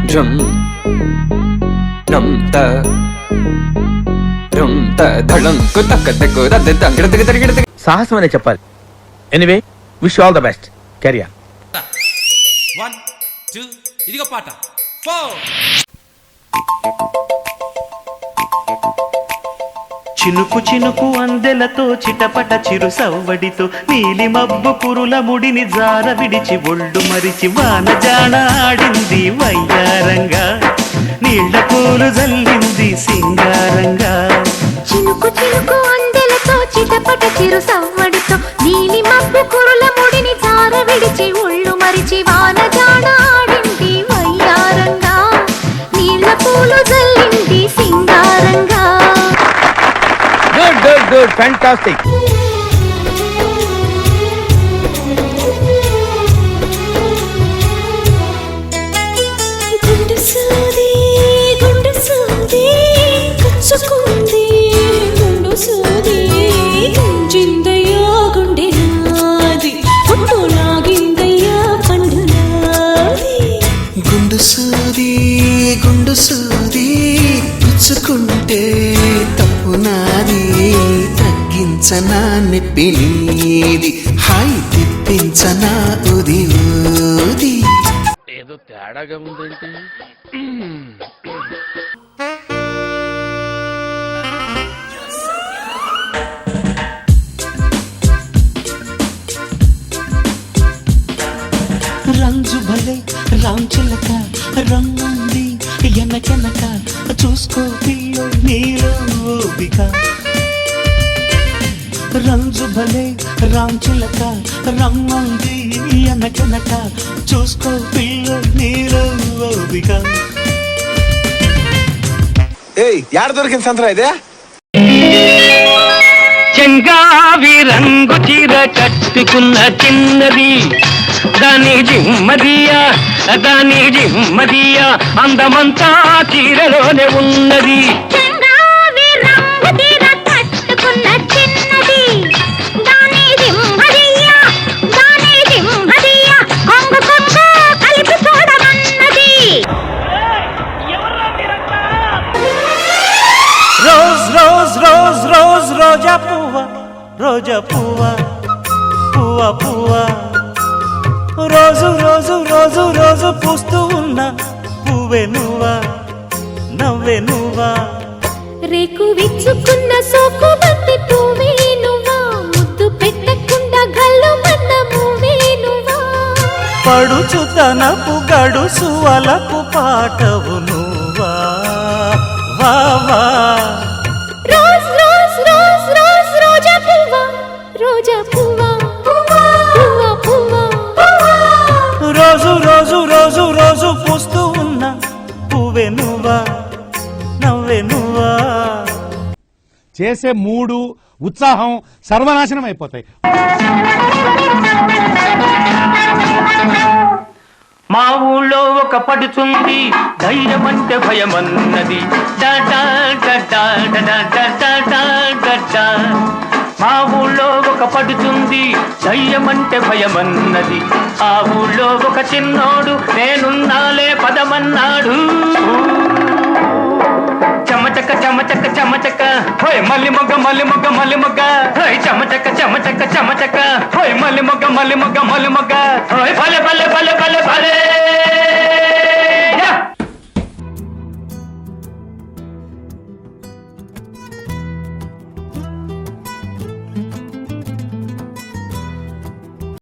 rum nam ta rum ta dhalam ku takku radde tangirde tirigirde సాహసం అనే చెప్పాలి. Anyway wish all the best. Carry on. 1 2 ఇదిగో పాట 4 చినుకు చినుకు అందెలతో చిటపట చిరు సవ్వడితో నీలి మబ్బు పురుల ముడిని జార విడిచి ఒళ్ళు మరిచి వాన జాడ ఆడింది వయ్యారంగా నీళ్ల పూలు జల్లింది సింగారంగా చినుకు చినుకు అందెలతో చిటపట చిరు సవ్వడితో నీలి మబ్బు పురుల ముడిని జార విడిచి ఒళ్ళు మరిచి వాన జాడ ఆడింది వయ్యారంగా నీళ్ల పూలు జల్లింది సింగారంగా. Good, fantastic. గుండె సూది కచ్చుకుంది గుండు సూది జిందయ్యా గుండె నాది ఒట్టు లాగిందయ్యా పండు నాది. గుండు సూది పుచ్చుకుంటే తప్పు నాది తగ్గించనా నొప్పి నీది హాయి తిప్పించనా ఉది ఊది. ఏదో తేడాగా ఉందేంటి? రంజు భలే రాంచిలక రంగుంది ఎనకెనక చూసుకో పిల్లో నీలో ఓపిక రంజు భలే రాంచిలక రంగుంది ఎనకెనక చూసుకో పిల్లో నీలో ఓపిక. ఏయ్ యాడ దొరికింది సంతరా ఇదే? చెంగావి రంగు చీర కట్టుకున్న చిన్నది దాని జిమ్మదియా అందమంతా చీరలోనే ఉన్నది. రోజ్ రోజ్ రోజ్ రోజ్ రోజా పువ్వా రోజా పువ్వా పువ్వా పువ్వా రోజు రోజు రోజు రోజు పూస్తూ ఉన్న పువ్వే నువ్వా నవ్వే నువ్వా. రేకు విచ్చుకున్న సోకు బంతి పువ్వే నువ్వా ముద్దు పెట్టకుండా గల్లు మన్న పువ్వే నువ్వా పడుచు తనపు గడుసు వలకు పాటవు నువ్వా వా వా. రోజ్ రోజ్ రోజ్ రోజ్ రోజా పువ్వా పువ్వా పువ్వా రోజు రోజు రోజు రోజు పూస్తూ ఉన్న పువ్వే నువ్వా నవ్వే నువ్వా. చేసే మూడు ఉత్సాహం సర్వనాశనం అయిపోతాయి. మా ఊళ్ళో ఒక పడుచుంది ధైర్యం అంటే భయమన్నది మా ఊళ్ళో ఒక పడుచుంది ధైర్యం అంటే భయమన్నది. ఆ ఊళ్ళో ఒక చిన్నోడు నేనున్నాలే పదమన్నాడు. చమచక చమచక చమచక హోయ్ మల్లి మొగ్గ హోయ్ చమచక చమచక చమచక హోయ్ మల్లి మొగ్గ హోయ్ ఫల